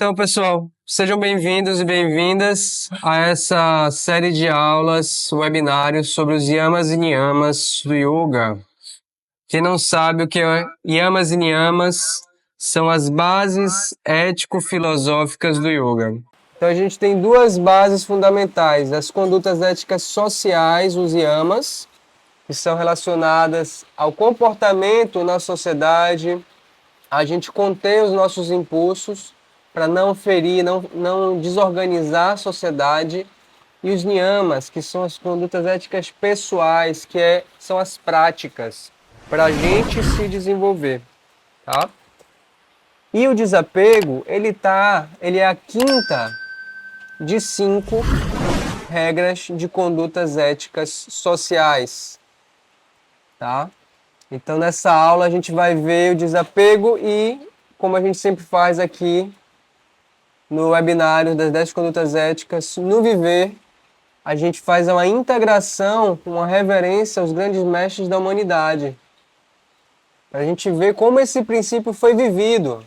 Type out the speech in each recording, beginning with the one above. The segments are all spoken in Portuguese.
Então, pessoal, sejam bem-vindos e bem-vindas a essa série de aulas, webinários sobre os yamas e niyamas do yoga. Quem não sabe o que é yamas e niyamas, são as bases ético-filosóficas do yoga. Então, a gente tem duas bases fundamentais: as condutas éticas sociais, os yamas, que são relacionadas ao comportamento na sociedade, a gente conter os nossos impulsos para não ferir, não desorganizar a sociedade, e os niyamas, que são as condutas éticas pessoais, são as práticas para a gente se desenvolver, tá? E o desapego, ele é a quinta de 5 regras de condutas éticas sociais, tá? Então nessa aula a gente vai ver o desapego e, como a gente sempre faz aqui no webinário das 10 condutas éticas, no viver, a gente faz uma integração, uma reverência aos grandes mestres da humanidade. Para a gente ver como esse princípio foi vivido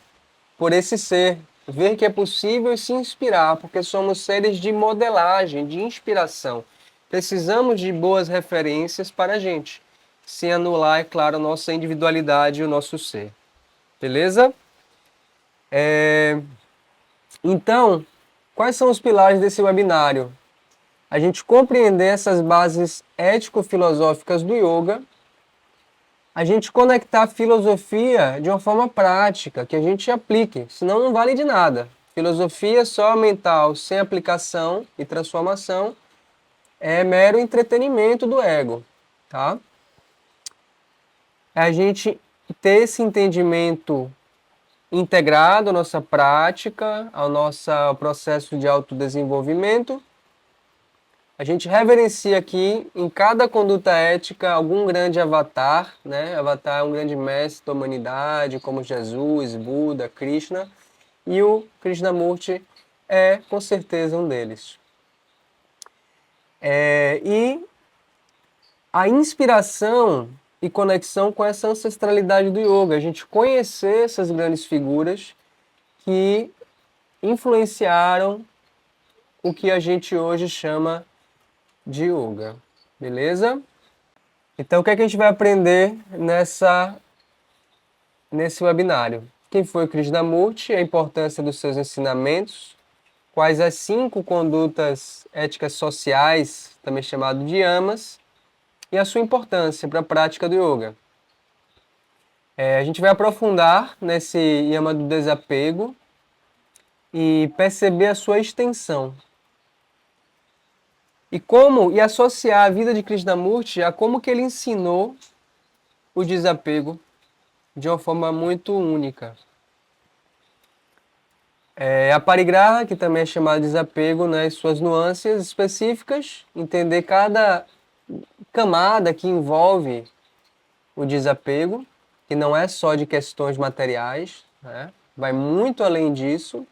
por esse ser. Ver que é possível e se inspirar, porque somos seres de modelagem, de inspiração. Precisamos de boas referências para a gente, sem anular, é claro, a nossa individualidade e o nosso ser. Beleza? Então, quais são os pilares desse webinário? A gente compreender essas bases ético-filosóficas do yoga, a gente conectar a filosofia de uma forma prática, que a gente aplique, senão não vale de nada. Filosofia só mental, sem aplicação e transformação, é mero entretenimento do ego, tá? É a gente ter esse entendimento integrado à nossa prática, ao nosso processo de autodesenvolvimento. A gente reverencia aqui, em cada conduta ética, algum grande avatar, né? Avatar é um grande mestre da humanidade, como Jesus, Buda, Krishna, e o Krishnamurti é, com certeza, um deles. E a inspiração e conexão com essa ancestralidade do yoga, a gente conhecer essas grandes figuras que influenciaram o que a gente hoje chama de yoga, beleza? Então, o que é que a gente vai aprender nesse webinário? Quem foi o Krishnamurti, a importância dos seus ensinamentos, quais as 5 condutas éticas sociais, também chamado de yamas, e a sua importância para a prática do yoga. A gente vai aprofundar nesse yama do desapego e perceber a sua extensão. E associar a vida de Krishnamurti a como que ele ensinou o desapego de uma forma muito única. A parigraha, que também é chamada de desapego, né, suas nuances específicas, entender cada camada que envolve o desapego, que não é só de questões materiais, né, vai muito além disso.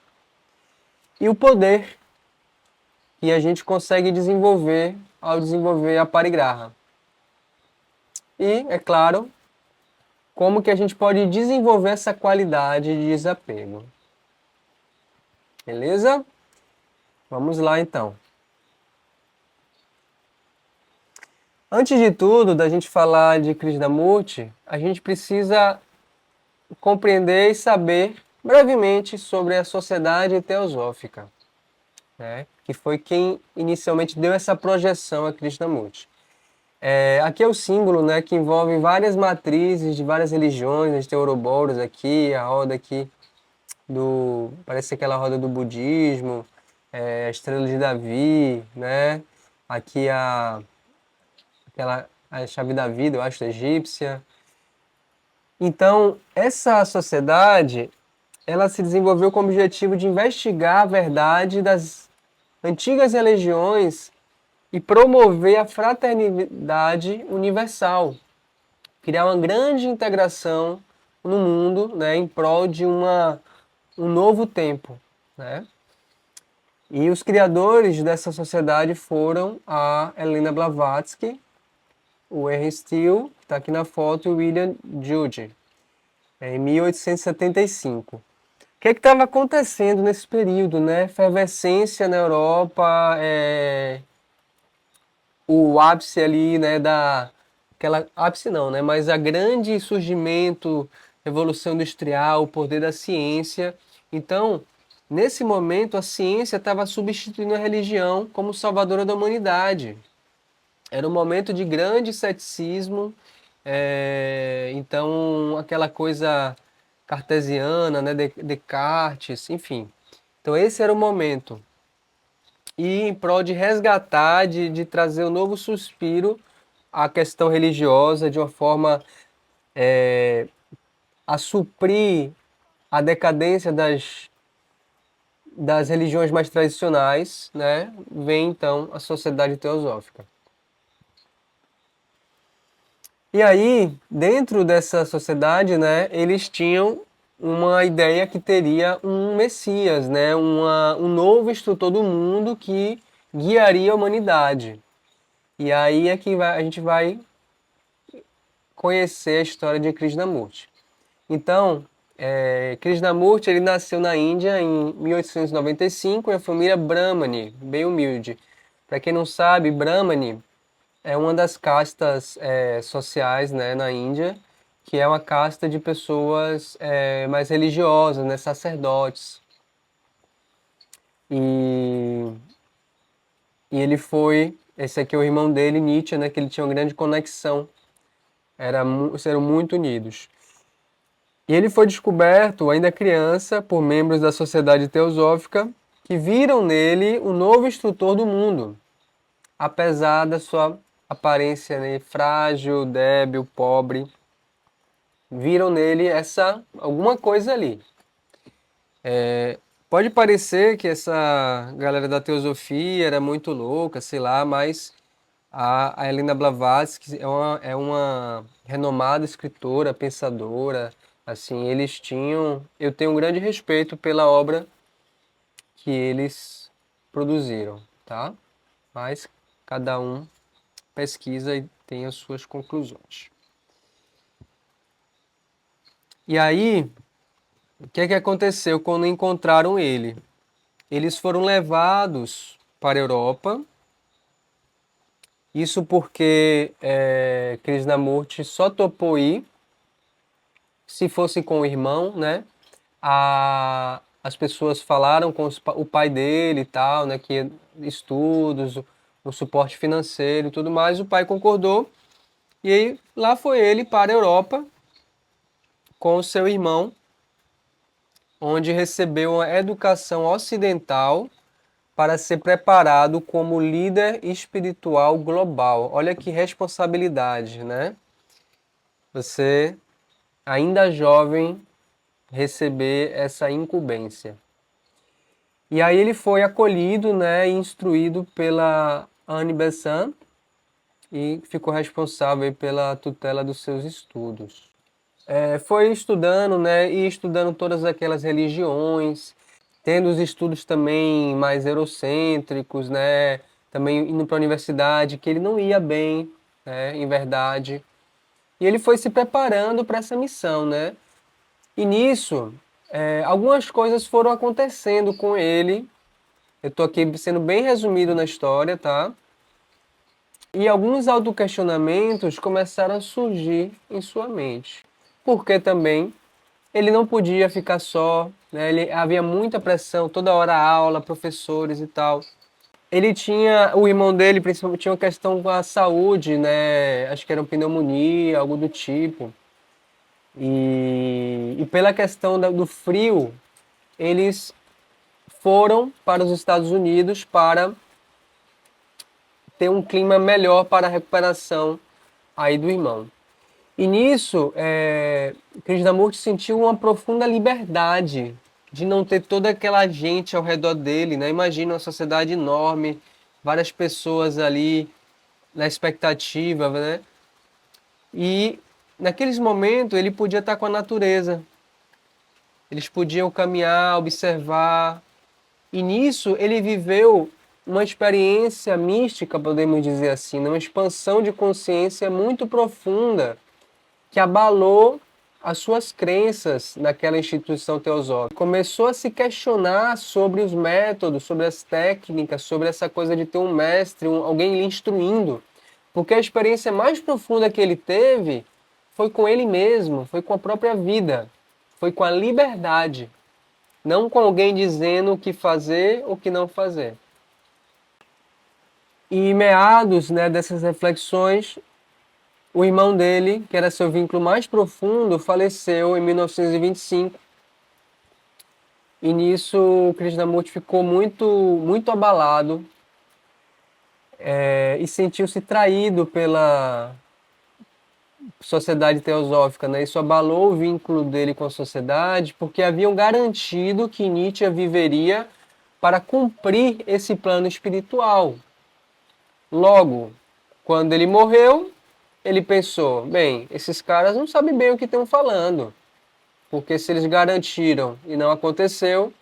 E o poder que a gente consegue desenvolver ao desenvolver a parigraha. E, é claro, como que a gente pode desenvolver essa qualidade de desapego. Beleza? Vamos lá, então. Antes de tudo, da gente falar de Krishnamurti, a gente precisa compreender e saber brevemente sobre a Sociedade Teosófica, né? Que foi quem inicialmente deu essa projeção a Krishnamurti. Aqui é o símbolo, né, que envolve várias matrizes de várias religiões. A gente tem Ouroboros aqui, a roda aqui parece aquela roda do budismo, a estrela de Davi, né? Aqui a chave da vida, eu acho, egípcia. Então, essa sociedade, ela se desenvolveu com o objetivo de investigar a verdade das antigas religiões e promover a fraternidade universal, criar uma grande integração no mundo, né, em prol de um novo tempo, né? E os criadores dessa sociedade foram a Helena Blavatsky, o Henry Steele, que está aqui na foto, e o William Jude, em 1875. que estava acontecendo nesse período, né? Efervescência na Europa, o ápice ali, né, ápice não, né, mas a grande surgimento, revolução industrial, o poder da ciência. Então, nesse momento, a ciência estava substituindo a religião como salvadora da humanidade. Era um momento de grande ceticismo, então aquela coisa cartesiana, né, Descartes, enfim. Então esse era o momento. E em prol de resgatar, de trazer um novo suspiro à questão religiosa, de uma forma a suprir a decadência das religiões mais tradicionais, né? Vem então a sociedade teosófica. E aí, dentro dessa sociedade, né, eles tinham uma ideia que teria um Messias, né, um novo instrutor do mundo que guiaria a humanidade. E aí é que a gente vai conhecer a história de Krishnamurti. Então, Krishnamurti ele nasceu na Índia em 1895 em uma família Brahmani, bem humilde. Para quem não sabe, Brahmani é uma das castas sociais, né, na Índia, que é uma casta de pessoas mais religiosas, né, sacerdotes. E, esse aqui é o irmão dele, Nietzsche, né, que ele tinha uma grande conexão, eram muito unidos. E ele foi descoberto, ainda criança, por membros da Sociedade Teosófica, que viram nele o novo instrutor do mundo, apesar da sua aparência, né, frágil, débil, pobre. Viram nele alguma coisa ali. Pode parecer que essa galera da teosofia era muito louca, sei lá, mas a Helena Blavatsky é uma renomada escritora, pensadora, assim, eu tenho um grande respeito pela obra que eles produziram, tá? Mas cada um pesquisa e tem as suas conclusões. E aí, o que é que aconteceu quando encontraram ele? Eles foram levados para a Europa. Isso porque Krishnamurti só topou ir se fosse com o irmão, né? As pessoas falaram com o pai dele e tal, né? Que estudos, o suporte financeiro e tudo mais. O pai concordou e aí lá foi ele para a Europa com o seu irmão, onde recebeu uma educação ocidental para ser preparado como líder espiritual global. Olha que responsabilidade, né? Você, ainda jovem, receber essa incumbência. E aí ele foi acolhido, né, e instruído pela Anne Besant e ficou responsável pela tutela dos seus estudos. Foi estudando, né, e estudando todas aquelas religiões, tendo os estudos também mais eurocêntricos, né, também indo para a universidade, que ele não ia bem, né, em verdade. E ele foi se preparando para essa missão, né? E nisso, algumas coisas foram acontecendo com ele. Eu estou aqui sendo bem resumido na história, tá? E alguns autoquestionamentos começaram a surgir em sua mente. Porque também ele não podia ficar só, né? Havia muita pressão, toda hora aula, professores e tal. Ele tinha, o irmão dele principalmente tinha uma questão com a saúde, né? Acho que era uma pneumonia, algo do tipo. E pela questão do frio, eles foram para os Estados Unidos para ter um clima melhor para a recuperação aí do irmão. E nisso, Krishnamurti sentiu uma profunda liberdade de não ter toda aquela gente ao redor dele, né? Imagina uma sociedade enorme, várias pessoas ali na expectativa, né? E naqueles momentos ele podia estar com a natureza. Eles podiam caminhar, observar. E nisso ele viveu uma experiência mística, podemos dizer assim, né? Uma expansão de consciência muito profunda que abalou as suas crenças naquela instituição teosófica. Começou a se questionar sobre os métodos, sobre as técnicas, sobre essa coisa de ter um mestre, alguém lhe instruindo. Porque a experiência mais profunda que ele teve foi com ele mesmo, foi com a própria vida, foi com a liberdade, não com alguém dizendo o que fazer ou o que não fazer. E em meados, né, dessas reflexões, o irmão dele, que era seu vínculo mais profundo, faleceu em 1925. E nisso o Krishnamurti ficou muito abalado e sentiu-se traído pela sociedade teosófica, né? Isso abalou o vínculo dele com a sociedade, porque haviam garantido que Nietzsche viveria para cumprir esse plano espiritual. Logo, quando ele morreu, ele pensou: bem, esses caras não sabem bem o que estão falando, porque se eles garantiram e não aconteceu,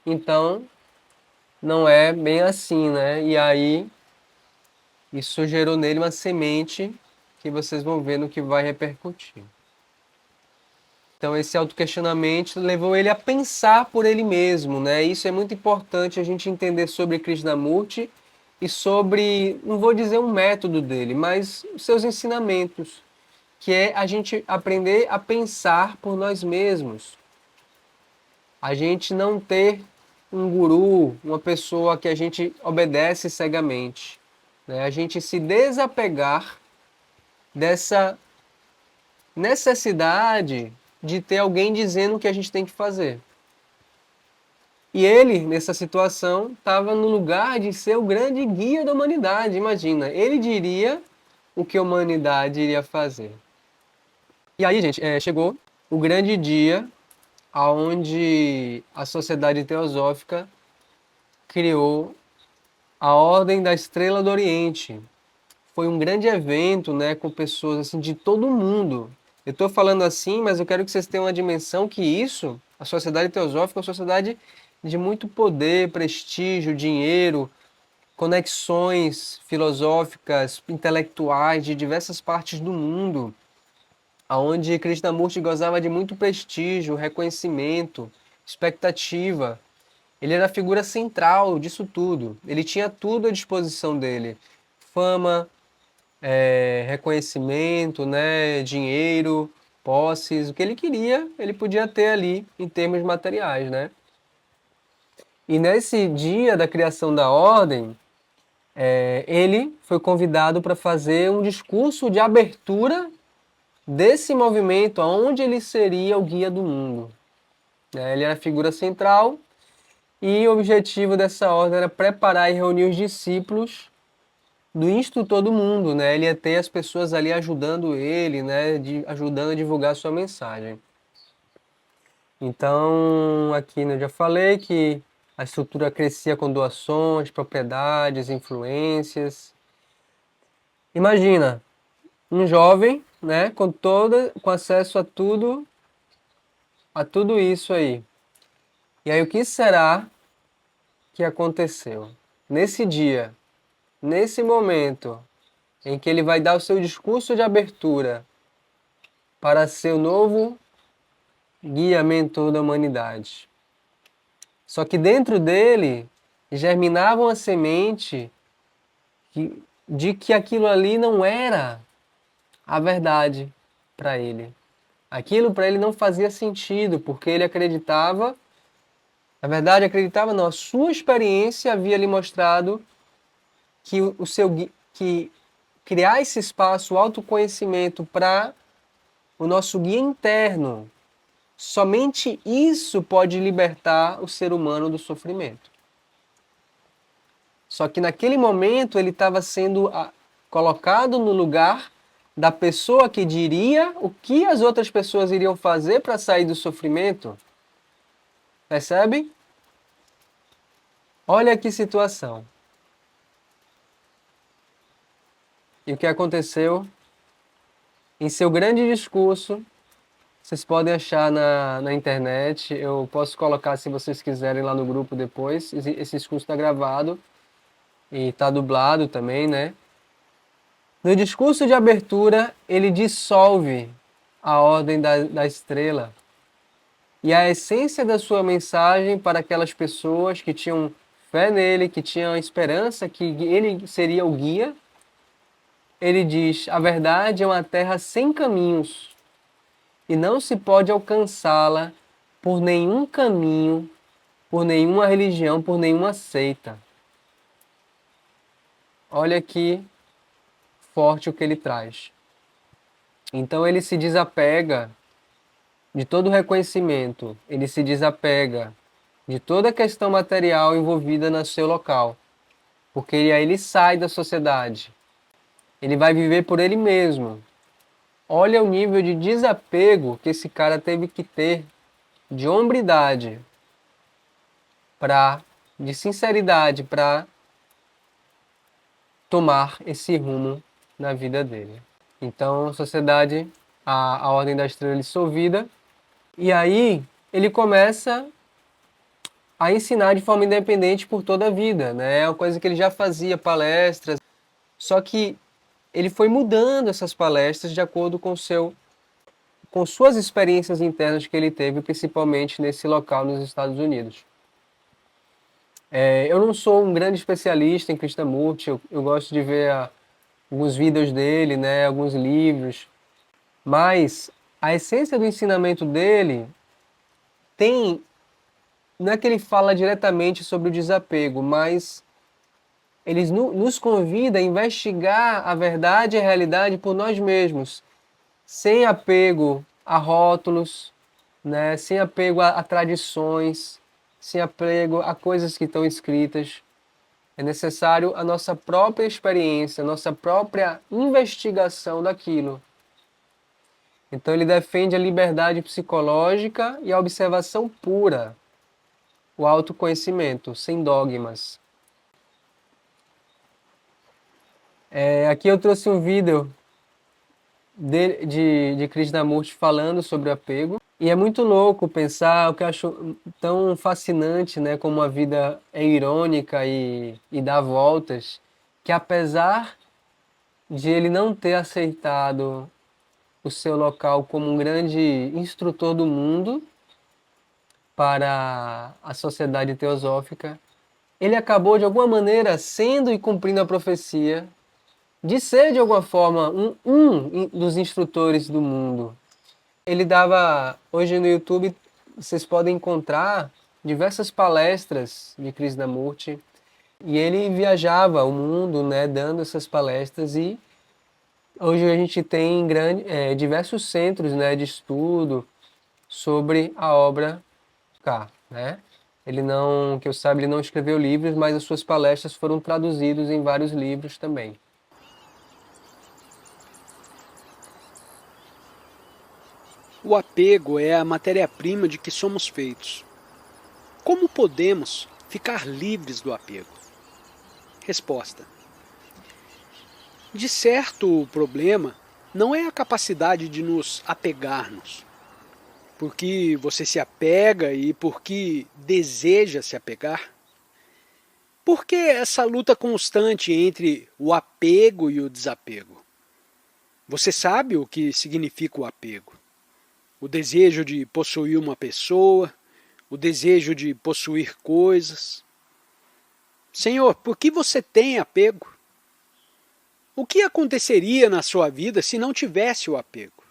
então não é bem assim, né? E aí isso gerou nele uma semente que vocês vão ver no que vai repercutir. Então esse autoquestionamento levou ele a pensar por ele mesmo, né? Isso é muito importante a gente entender sobre Krishnamurti e sobre, não vou dizer um método dele, mas os seus ensinamentos, que é a gente aprender a pensar por nós mesmos. A gente não ter um guru, uma pessoa que a gente obedece cegamente, né? A gente se desapegar dessa necessidade de ter alguém dizendo o que a gente tem que fazer. E ele, nessa situação, estava no lugar de ser o grande guia da humanidade. Imagina, ele diria o que a humanidade iria fazer. E aí, gente, chegou o grande dia onde a Sociedade Teosófica criou a Ordem da Estrela do Oriente. Foi um grande evento, né, com pessoas assim de todo mundo. Eu estou falando assim, mas eu quero que vocês tenham uma dimensão que isso, a Sociedade Teosófica, é uma sociedade de muito poder, prestígio, dinheiro, conexões filosóficas, intelectuais de diversas partes do mundo, aonde Krishnamurti gozava de muito prestígio, reconhecimento, expectativa. Ele era a figura central disso tudo. Ele tinha tudo à disposição dele: fama, reconhecimento, né, dinheiro, posses, o que ele queria, ele podia ter ali em termos materiais, né? E nesse dia da criação da ordem, ele foi convidado para fazer um discurso de abertura desse movimento, onde ele seria o guia do mundo. Ele era a figura central e o objetivo dessa ordem era preparar e reunir os discípulos do instrutor do mundo, né? Ele ia ter as pessoas ali ajudando ele, né? Ajudando a divulgar a sua mensagem. Então, aqui eu já falei que a estrutura crescia com doações, propriedades, influências. Imagina, um jovem, né, com acesso a tudo isso aí. E aí o que será que aconteceu? Nesse dia, nesse momento em que ele vai dar o seu discurso de abertura para ser o novo guia mentor da humanidade. Só que dentro dele germinava uma semente de que aquilo ali não era a verdade para ele. Aquilo para ele não fazia sentido, porque ele acreditava, na verdade acreditava não, a sua experiência havia lhe mostrado que que criar esse espaço, o autoconhecimento para o nosso guia interno, somente isso pode libertar o ser humano do sofrimento. Só que naquele momento ele estava sendo colocado no lugar da pessoa que diria o que as outras pessoas iriam fazer para sair do sofrimento. Percebe? Olha que situação. E o que aconteceu? Em seu grande discurso, vocês podem achar na internet, eu posso colocar se vocês quiserem lá no grupo depois. Esse discurso está gravado e está dublado também, né? No discurso de abertura, ele dissolve a ordem da estrela. E a essência da sua mensagem para aquelas pessoas que tinham fé nele, que tinham esperança que ele seria o guia, ele diz: a verdade é uma terra sem caminhos e não se pode alcançá-la por nenhum caminho, por nenhuma religião, por nenhuma seita. Olha que forte o que ele traz. Então ele se desapega de todo o reconhecimento, ele se desapega de toda a questão material envolvida no seu local, porque aí ele sai da sociedade, ele vai viver por ele mesmo. Olha o nível de desapego que esse cara teve que ter, de hombridade, de sinceridade para tomar esse rumo na vida dele. Então, a sociedade, a ordem da estrela dissolvida, e aí ele começa a ensinar de forma independente por toda a vida, né? É uma coisa que ele já fazia, palestras, só que ele foi mudando essas palestras de acordo com suas experiências internas que ele teve, principalmente nesse local nos Estados Unidos. Eu não sou um grande especialista em Krishnamurti, eu gosto de ver alguns vídeos dele, né, alguns livros, mas a essência do ensinamento dele tem, não é que ele fala diretamente sobre o desapego, mas ele nos convida a investigar a verdade e a realidade por nós mesmos, sem apego a rótulos, né, sem apego a tradições, sem apego a coisas que estão escritas. É necessário a nossa própria experiência, a nossa própria investigação daquilo. Então ele defende a liberdade psicológica e a observação pura, o autoconhecimento, sem dogmas. Aqui eu trouxe um vídeo de Krishnamurti falando sobre o apego. E é muito louco pensar, o que eu acho tão fascinante, né, como a vida é irônica e dá voltas, que apesar de ele não ter aceitado o seu local como um grande instrutor do mundo para a sociedade teosófica, ele acabou de alguma maneira sendo e cumprindo a profecia de ser de alguma forma um dos instrutores do mundo. Ele dava, hoje no YouTube, vocês podem encontrar diversas palestras de Krishnamurti, e ele viajava o mundo, né, dando essas palestras, e hoje a gente tem diversos centros, né, de estudo sobre a obra K, né? Ele não, que eu saiba, ele não escreveu livros, mas as suas palestras foram traduzidas em vários livros também. O apego é a matéria-prima de que somos feitos. Como podemos ficar livres do apego? Resposta: de certo, o problema não é a capacidade de nos apegarmos, porque você se apega e porque deseja se apegar. Por que essa luta constante entre o apego e o desapego? Você sabe o que significa o apego? O desejo de possuir uma pessoa, o desejo de possuir coisas. Senhor, por que você tem apego? O que aconteceria na sua vida se não tivesse o apego?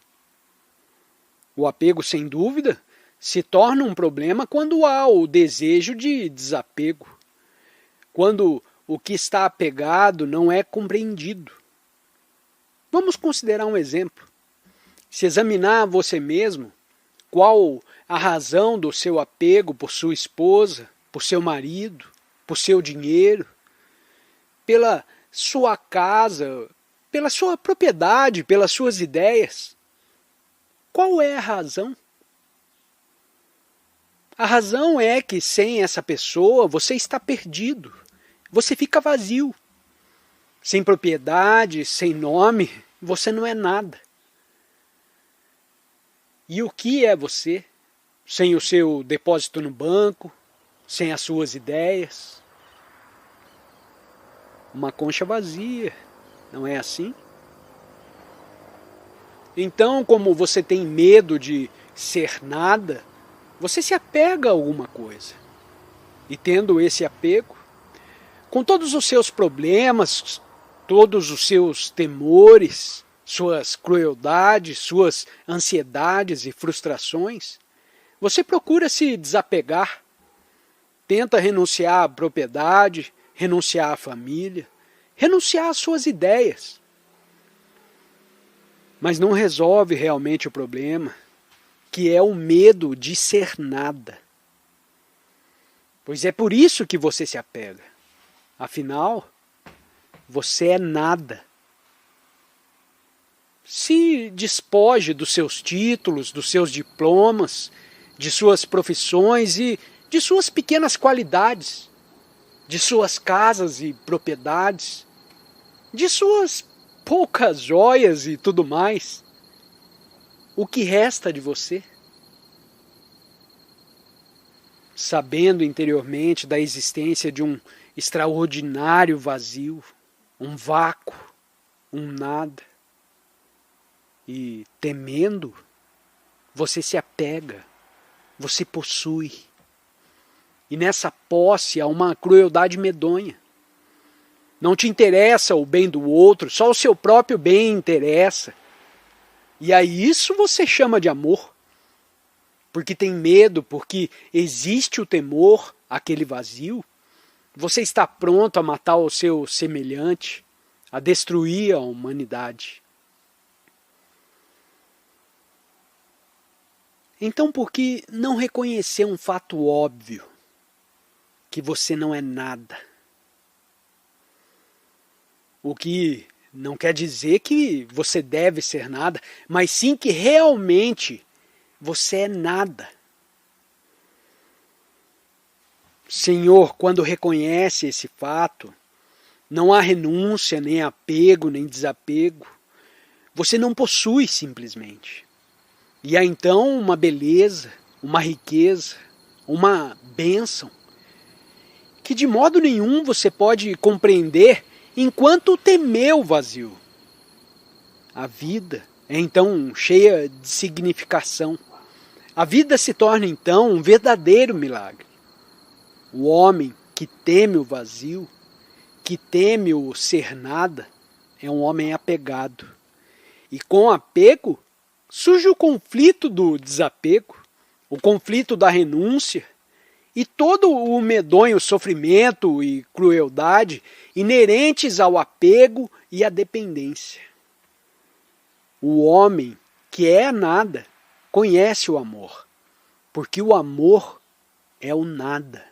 O apego, sem dúvida, se torna um problema quando há o desejo de desapego, quando o que está apegado não é compreendido. Vamos considerar um exemplo. Se examinar você mesmo, qual a razão do seu apego por sua esposa, por seu marido, por seu dinheiro, pela sua casa, pela sua propriedade, pelas suas ideias. Qual é a razão? A razão é que sem essa pessoa você está perdido, você fica vazio. Sem propriedade, sem nome, você não é nada. E o que é você? Sem o seu depósito no banco, sem as suas ideias? Uma concha vazia, não é assim? Então, como você tem medo de ser nada, você se apega a alguma coisa. E tendo esse apego, com todos os seus problemas, todos os seus temores, suas crueldades, suas ansiedades e frustrações, você procura se desapegar, tenta renunciar à propriedade, renunciar à família, renunciar às suas ideias. Mas não resolve realmente o problema, que é o medo de ser nada. Pois é por isso que você se apega. Afinal, você é nada. Se despoje dos seus títulos, dos seus diplomas, de suas profissões e de suas pequenas qualidades, de suas casas e propriedades, de suas poucas joias e tudo mais. O que resta de você? Sabendo interiormente da existência de um extraordinário vazio, um vácuo, um nada. E temendo, você se apega, você possui. E nessa posse há uma crueldade medonha. Não te interessa o bem do outro, só o seu próprio bem interessa. E aí isso você chama de amor. Porque tem medo, porque existe o temor, aquele vazio. Você está pronto a matar o seu semelhante, a destruir a humanidade. Então, por que não reconhecer um fato óbvio? Que você não é nada. O que não quer dizer que você deve ser nada, mas sim que realmente você é nada. Senhor, quando reconhece esse fato, não há renúncia, nem apego, nem desapego. Você não possui simplesmente. E há então uma beleza, uma riqueza, uma bênção, que de modo nenhum você pode compreender enquanto temer o vazio. A vida é então cheia de significação. A vida se torna então um verdadeiro milagre. O homem que teme o vazio, que teme o ser nada, é um homem apegado. E com apego surge o conflito do desapego, o conflito da renúncia e todo o medonho sofrimento e crueldade inerentes ao apego e à dependência. O homem que é nada conhece o amor, porque o amor é o nada.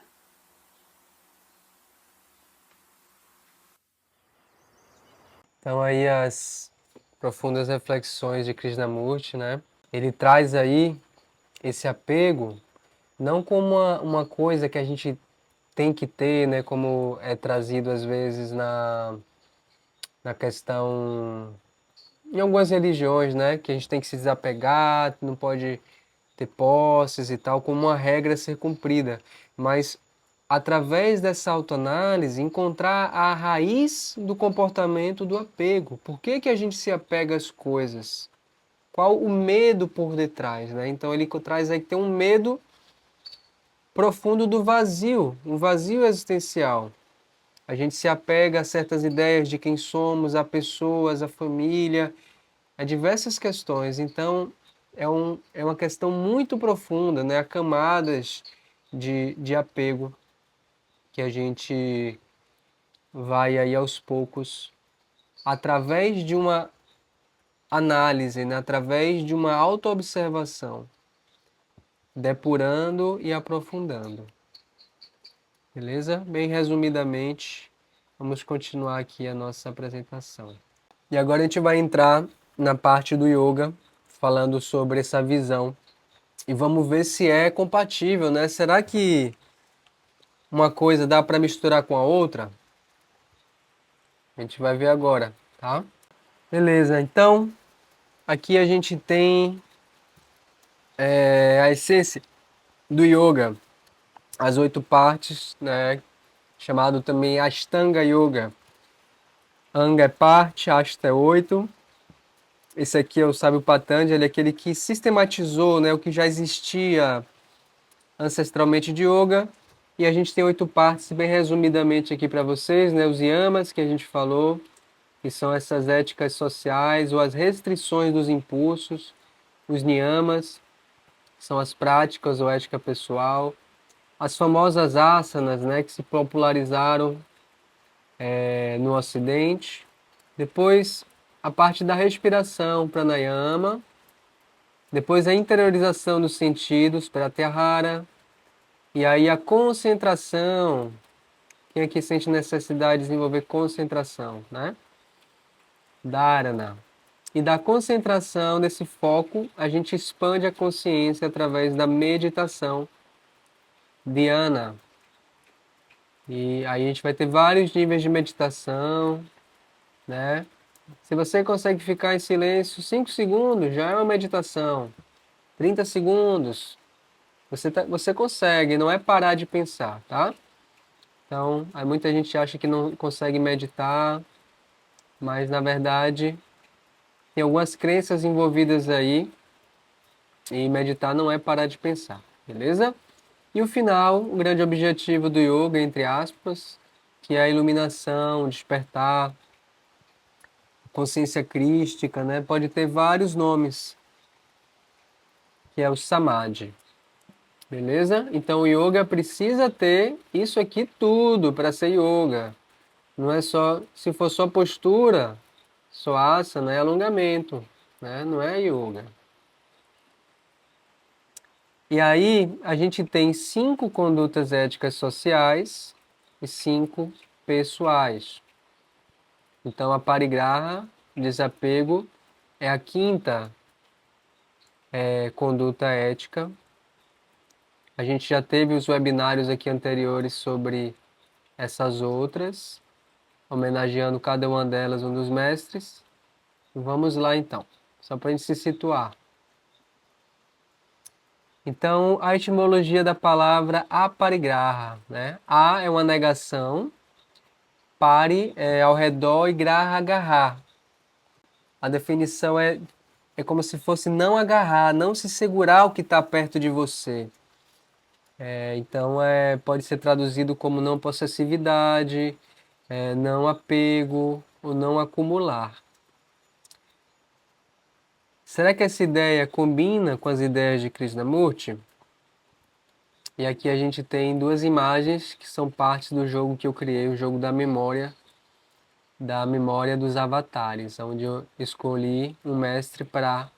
Então aí as profundas reflexões de Krishnamurti, né? Ele traz aí esse apego não como uma coisa que a gente tem que ter, né? Como é trazido às vezes na questão em algumas religiões, né? Que a gente tem que se desapegar, não pode ter posses e tal, como uma regra a ser cumprida. Mas através dessa autoanálise, encontrar a raiz do comportamento do apego. Por que que a gente se apega às coisas? Qual o medo por detrás, né? Então ele traz aí que tem um medo profundo do vazio, um vazio existencial. A gente se apega a certas ideias de quem somos, a pessoas, a família, a diversas questões. Então é uma questão muito profunda, né? Há camadas de apego que a gente vai aí aos poucos, através de uma análise, né? Através de uma autoobservação, depurando e aprofundando. Beleza? Bem resumidamente, vamos continuar aqui a nossa apresentação. E agora a gente vai entrar na parte do yoga, falando sobre essa visão. E vamos ver se é compatível, né? Será que uma coisa dá para misturar com a outra? A gente vai ver agora, tá? Beleza, então aqui a gente tem a essência do yoga, as 8 partes, né? Chamado também Ashtanga Yoga. Anga é parte, Ashta é 8. Esse aqui é o sábio Patanjali, aquele que sistematizou, né, o que já existia ancestralmente de yoga. E a gente tem 8 partes, bem resumidamente aqui para vocês, né, os yamas que a gente falou, que são essas éticas sociais ou as restrições dos impulsos, os niyamas, que são as práticas ou ética pessoal, as famosas asanas, né, que se popularizaram no Ocidente. Depois, a parte da respiração, pranayama. Depois, a interiorização dos sentidos, pratyahara. E aí, a concentração. Quem aqui sente necessidade de desenvolver concentração, né? Dharana. E da concentração, desse foco, a gente expande a consciência através da meditação, dhyana. E aí a gente vai ter vários níveis de meditação, né? Se você consegue ficar em silêncio 5 segundos, já é uma meditação. 30 segundos, você consegue, não é parar de pensar, tá? Então, aí muita gente acha que não consegue meditar, mas na verdade tem algumas crenças envolvidas aí e meditar não é parar de pensar, beleza? E o final, o grande objetivo do yoga, entre aspas, que é a iluminação, despertar, consciência crística, né? Pode ter vários nomes, que é o samadhi. Beleza? Então o yoga precisa ter isso aqui tudo para ser yoga. Não é só, se for só postura, só asana, é alongamento, né? Não é yoga. E aí a gente tem 5 condutas éticas sociais e 5 pessoais. Então a parigraha, desapego, é a quinta conduta ética. A gente já teve os webinários aqui anteriores sobre essas outras, homenageando cada uma delas um dos mestres. Vamos lá então, só para a gente se situar. Então, a etimologia da palavra aparigraha, né? A é uma negação, pari é ao redor e graha agarrar. A definição é como se fosse não agarrar, não se segurar o que está perto de você. Então, pode ser traduzido como não possessividade, não apego ou não acumular. Será que essa ideia combina com as ideias de Krishnamurti? E aqui a gente tem 2 imagens que são partes do jogo que eu criei, o jogo da memória dos avatares, onde eu escolhi um mestre para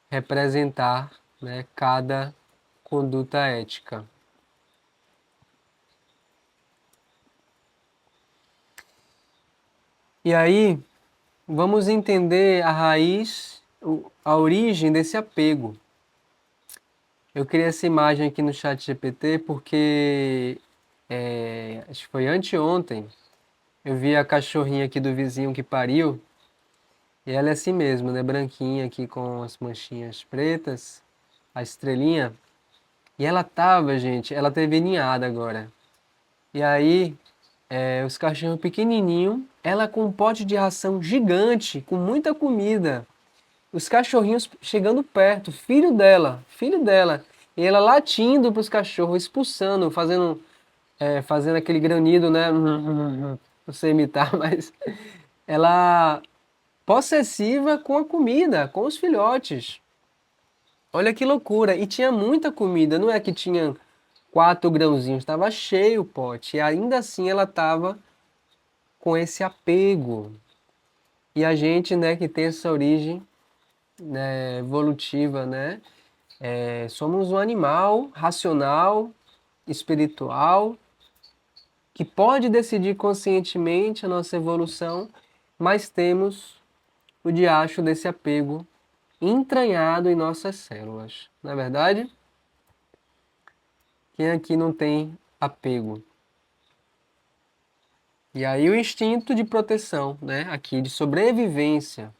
representar, né, cada conduta ética. E aí, vamos entender a raiz, a origem desse apego. Eu criei essa imagem aqui no chat GPT porque acho que foi anteontem, eu vi a cachorrinha aqui do vizinho que pariu, e ela é assim mesmo, né? Branquinha aqui com as manchinhas pretas, a estrelinha. E ela tava, gente, ela teve ninhada agora. E aí, os cachorros pequenininhos, ela com um pote de ração gigante, com muita comida. Os cachorrinhos chegando perto, filho dela. E ela latindo para os cachorros, expulsando, fazendo aquele granido, né? Não sei imitar, mas ela possessiva com a comida, com os filhotes. Olha que loucura! E tinha muita comida, não é que tinha 4 grãozinhos, estava cheio o pote. E ainda assim ela estava com esse apego. E a gente, né, que tem essa origem, né, evolutiva, né, somos um animal racional, espiritual, que pode decidir conscientemente a nossa evolução, mas temos o diacho desse apego entranhado em nossas células. Não é verdade? Quem aqui não tem apego? E aí o instinto de proteção, né? Aqui de sobrevivência.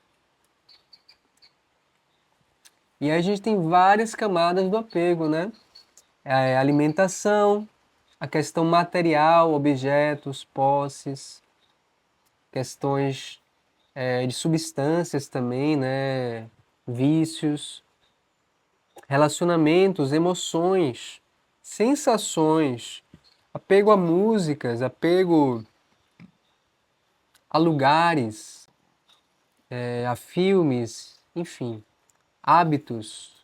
E aí a gente tem várias camadas do apego, né? A alimentação, a questão material, objetos, posses, questões de substâncias também, né? Vícios, relacionamentos, emoções, sensações, apego a músicas, apego a lugares, a filmes, enfim, hábitos.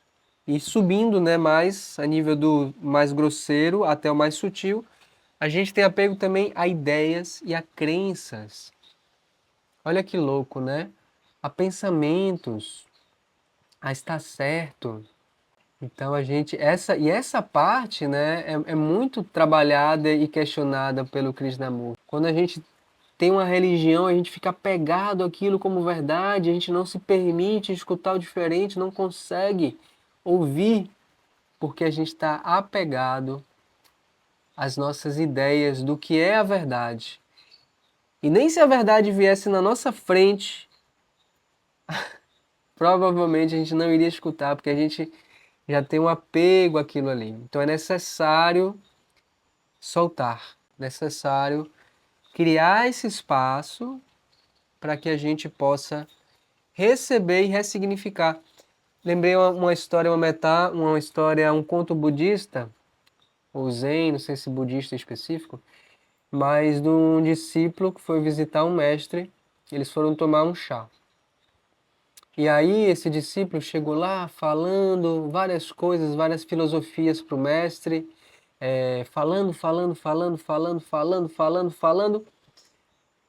E subindo, né, mais a nível do mais grosseiro até o mais sutil, a gente tem apego também a ideias e a crenças. Olha que louco, né? A pensamentos, a estar certo. Então essa parte, né, é muito trabalhada e questionada pelo Krishnamurti. Quando a gente tem uma religião, a gente fica apegado àquilo como verdade, a gente não se permite escutar o diferente, não consegue ouvir, porque a gente está apegado às nossas ideias do que é a verdade. E nem se a verdade viesse na nossa frente, provavelmente a gente não iria escutar, porque a gente já tem um apego àquilo ali. Então é necessário soltar, necessário criar esse espaço para que a gente possa receber e ressignificar. Lembrei uma história, uma história, um conto budista, ou zen, não sei se budista específico, mas de um discípulo que foi visitar um mestre, eles foram tomar um chá. E aí esse discípulo chegou lá falando várias coisas, várias filosofias para o mestre, falando.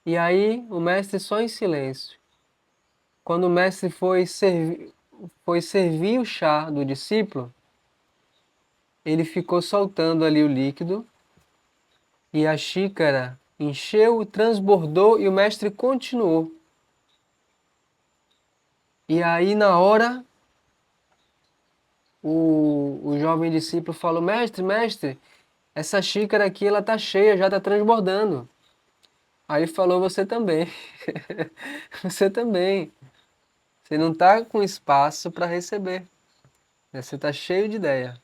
E aí o mestre só em silêncio. Quando o mestre foi servir o chá do discípulo, ele ficou soltando ali o líquido e a xícara encheu, transbordou e o mestre continuou. E aí na hora o jovem discípulo falou: mestre, essa xícara aqui ela tá cheia, já tá transbordando. Aí ele falou: você também, você também. Você não tá com espaço para receber. Você tá cheio de ideia.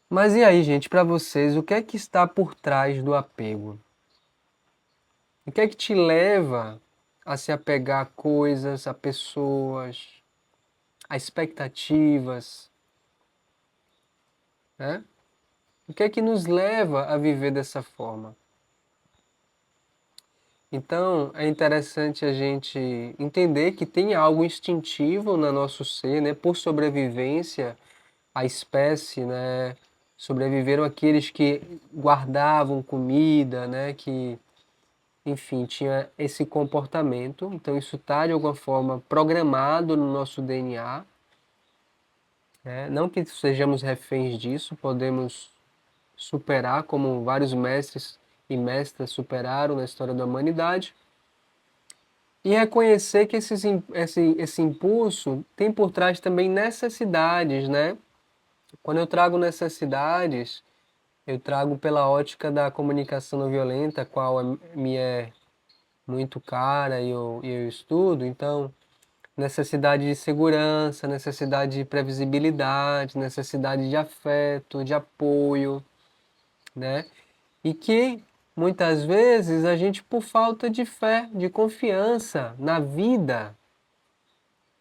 Mas e aí, gente, para vocês, o que é que está por trás do apego? O que é que te leva a se apegar a coisas, a pessoas, a expectativas, né? O que é que nos leva a viver dessa forma? Então, é interessante a gente entender que tem algo instintivo no nosso ser, né? Por sobrevivência, a espécie, né? Sobreviveram aqueles que guardavam comida, né? Que, enfim, tinha esse comportamento. Então, isso está, de alguma forma, programado no nosso DNA, né? Não que sejamos reféns disso, podemos superar, como vários mestres e mestras superaram na história da humanidade, e reconhecer que esse impulso tem por trás também necessidades, né? Quando eu trago necessidades, eu trago pela ótica da comunicação não violenta, a qual me é muito cara e eu estudo, então necessidade de segurança, necessidade de previsibilidade, necessidade de afeto, de apoio, né? E que muitas vezes a gente, por falta de fé, de confiança na vida,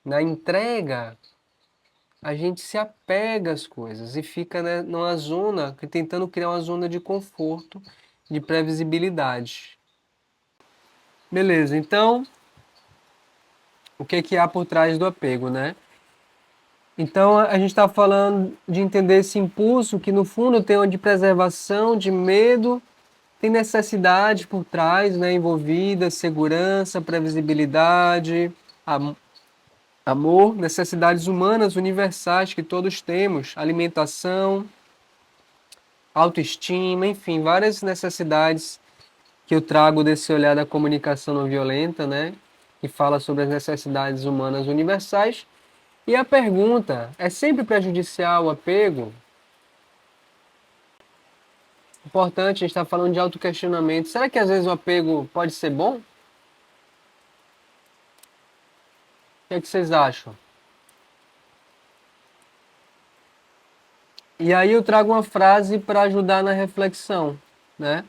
na entrega, a gente se apega às coisas e fica, né, numa zona, tentando criar uma zona de conforto, de previsibilidade. Beleza, então, o que é que há por trás do apego, né? Então, a gente está falando de entender esse impulso que, no fundo, tem uma de preservação, de medo, tem necessidade por trás, né, envolvida, segurança, previsibilidade, amor, necessidades humanas universais que todos temos, alimentação, autoestima, enfim, várias necessidades que eu trago desse olhar da comunicação não violenta, né, que fala sobre as necessidades humanas universais. E a pergunta, é sempre prejudicial o apego? Importante, a gente está falando de autoquestionamento. Será que às vezes o apego pode ser bom? O que é que vocês acham? E aí eu trago uma frase para ajudar na reflexão, né?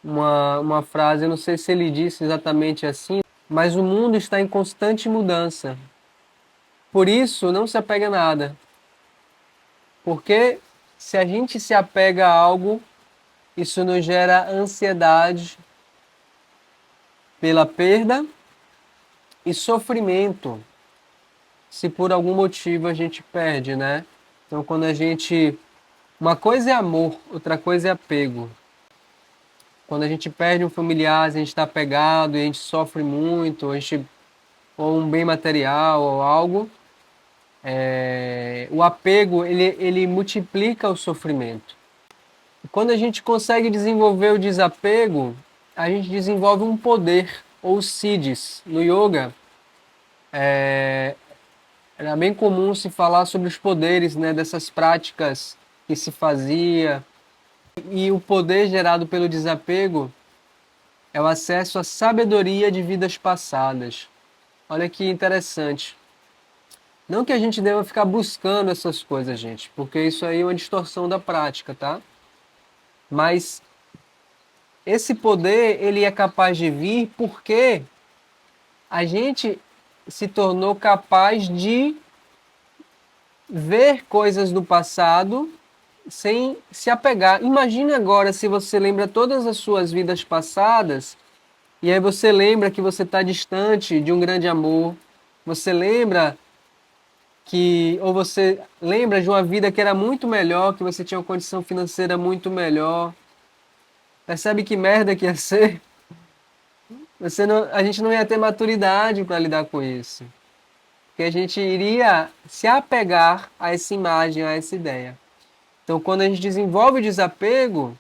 uma frase, eu não sei se ele disse exatamente assim, mas o mundo está em constante mudança. Por isso, não se apega a nada. Porque se a gente se apega a algo, isso nos gera ansiedade pela perda e sofrimento, se por algum motivo a gente perde, né? Então, quando a gente. Uma coisa é amor, outra coisa é apego. Quando a gente perde um familiar, a gente está apegado e a gente sofre muito, ou um bem material ou algo, o apego ele multiplica o sofrimento. E quando a gente consegue desenvolver o desapego, a gente desenvolve um poder, ou siddhis. No yoga, era bem comum se falar sobre os poderes, né, dessas práticas que se fazia. E o poder gerado pelo desapego é o acesso à sabedoria de vidas passadas. Olha que interessante. Não que a gente deva ficar buscando essas coisas, gente, porque isso aí é uma distorção da prática, tá? Mas esse poder, ele é capaz de vir porque a gente se tornou capaz de ver coisas do passado sem se apegar. Imagine agora se você lembra todas as suas vidas passadas e aí você lembra que você está distante de um grande amor. Você lembra ou você lembra de uma vida que era muito melhor, que você tinha uma condição financeira muito melhor. Percebe que merda que ia ser? A gente não ia ter maturidade para lidar com isso. Porque a gente iria se apegar a essa imagem, a essa ideia. Então, quando a gente desenvolve o desapego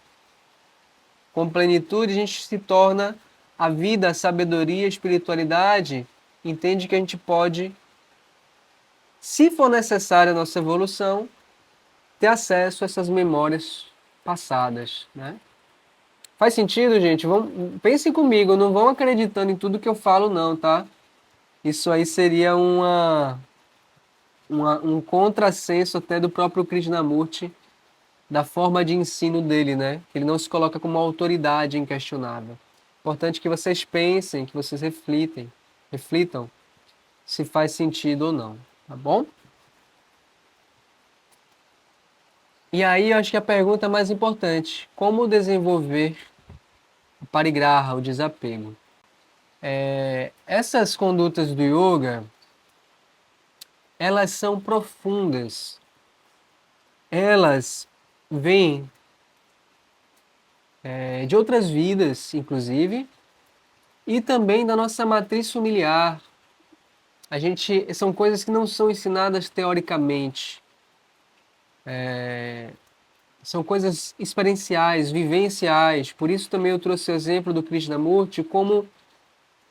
com plenitude, a gente se torna a vida, a sabedoria, a espiritualidade, entende que a gente pode, se for necessária a nossa evolução, ter acesso a essas memórias passadas, né? Faz sentido, gente? Pensem comigo, não vão acreditando em tudo que eu falo, não, tá? Isso aí seria um contrassenso até do próprio Krishnamurti, da forma de ensino dele, né? Ele não se coloca como uma autoridade inquestionável. Importante que vocês pensem, que vocês reflitam se faz sentido ou não, tá bom? E aí eu acho que a pergunta mais importante, como desenvolver o parigraha, o desapego? Essas condutas do yoga, elas são profundas. Elas vêm de outras vidas, inclusive, e também da nossa matriz familiar. São coisas que não são ensinadas teoricamente. São coisas experienciais, vivenciais. Por isso também eu trouxe o exemplo do Krishnamurti como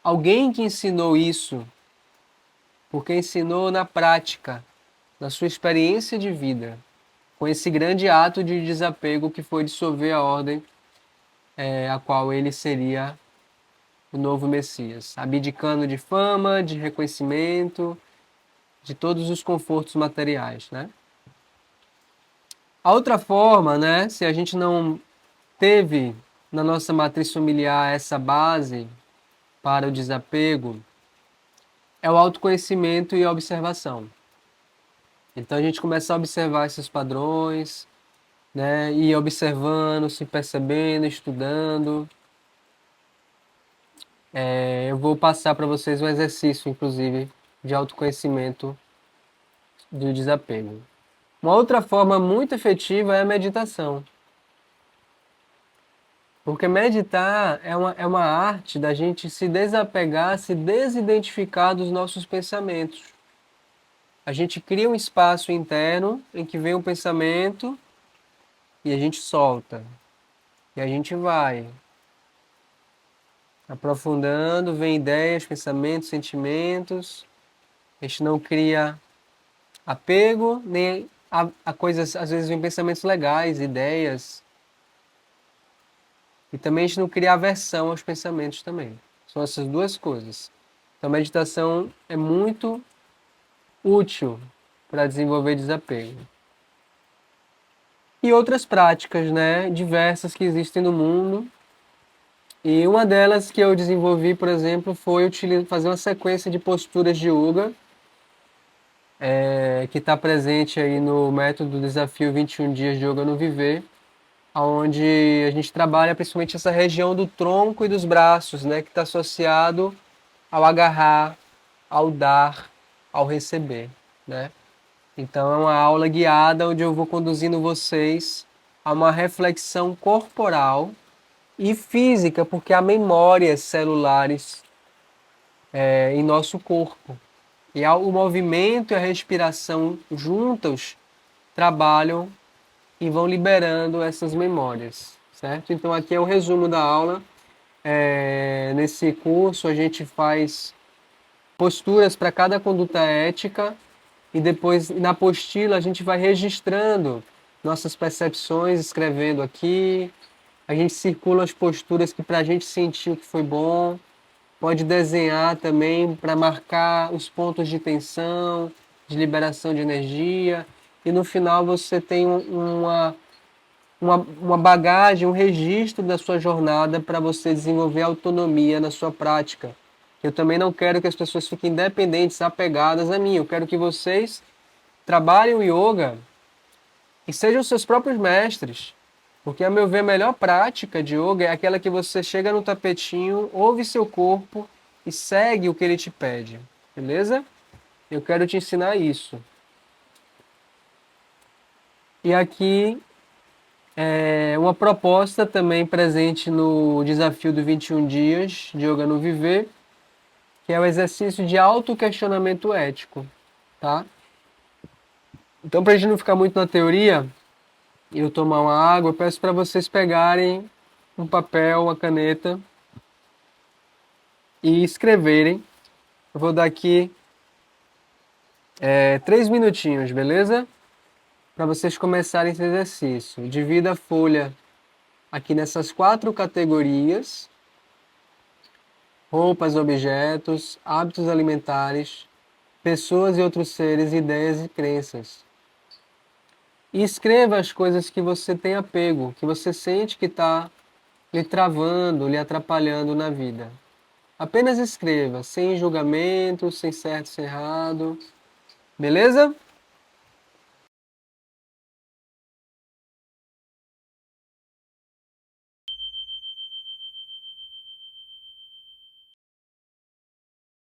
alguém que ensinou isso, porque ensinou na prática, na sua experiência de vida, com esse grande ato de desapego que foi dissolver a ordem a qual ele seria o novo Messias, abdicando de fama, de reconhecimento, de todos os confortos materiais, né? A outra forma, né, se a gente não teve na nossa matriz familiar essa base para o desapego, é o autoconhecimento e a observação. Então a gente começa a observar esses padrões, né, e ir observando, se percebendo, estudando. Eu vou passar para vocês um exercício, inclusive, de autoconhecimento do desapego. Uma outra forma muito efetiva é a meditação. Porque meditar é uma arte da gente se desapegar, se desidentificar dos nossos pensamentos. A gente cria um espaço interno em que vem um pensamento e a gente solta. E a gente vai aprofundando, vem ideias, pensamentos, sentimentos. A gente não cria apego, nem a coisas, às vezes vem pensamentos legais, ideias. E também a gente não cria aversão aos pensamentos também. São essas duas coisas. Então a meditação é muito útil para desenvolver desapego. E outras práticas, né, diversas que existem no mundo, E uma delas que eu desenvolvi, por exemplo, foi fazer uma sequência de posturas de yoga, que está presente aí no método Desafio 21 Dias de Yoga no Viver, onde a gente trabalha principalmente essa região do tronco e dos braços, né, que está associado ao agarrar, ao dar, ao receber, né? Então é uma aula guiada onde eu vou conduzindo vocês a uma reflexão corporal e física, porque há memórias celulares em nosso corpo. E o movimento e a respiração juntos trabalham e vão liberando essas memórias, certo? Então aqui é o resumo da aula. Nesse curso a gente faz posturas para cada conduta ética e depois na apostila a gente vai registrando nossas percepções, escrevendo aqui. A gente circula as posturas que para a gente sentiu que foi bom. Pode desenhar também para marcar os pontos de tensão, de liberação de energia. E no final você tem uma bagagem, um registro da sua jornada para você desenvolver autonomia na sua prática. Eu também não quero que as pessoas fiquem dependentes, apegadas a mim. Eu quero que vocês trabalhem o yoga e sejam seus próprios mestres. Porque, a meu ver, a melhor prática de yoga é aquela que você chega no tapetinho, ouve seu corpo e segue o que ele te pede. Beleza? Eu quero te ensinar isso. E aqui uma proposta também presente no desafio do 21 dias de Yoga no Viver, que é o exercício de autoquestionamento ético, tá? Então, para a gente não ficar muito na teoria e eu tomar uma água, eu peço para vocês pegarem um papel, uma caneta e escreverem. Eu vou dar aqui 3 minutinhos, beleza? Para vocês começarem esse exercício. Divida a folha aqui nessas 4 categorias: roupas, objetos, hábitos alimentares, pessoas e outros seres, ideias e crenças. E escreva as coisas que você tem apego, que você sente que está lhe travando, lhe atrapalhando na vida. Apenas escreva, sem julgamento, sem certo, sem errado. Beleza?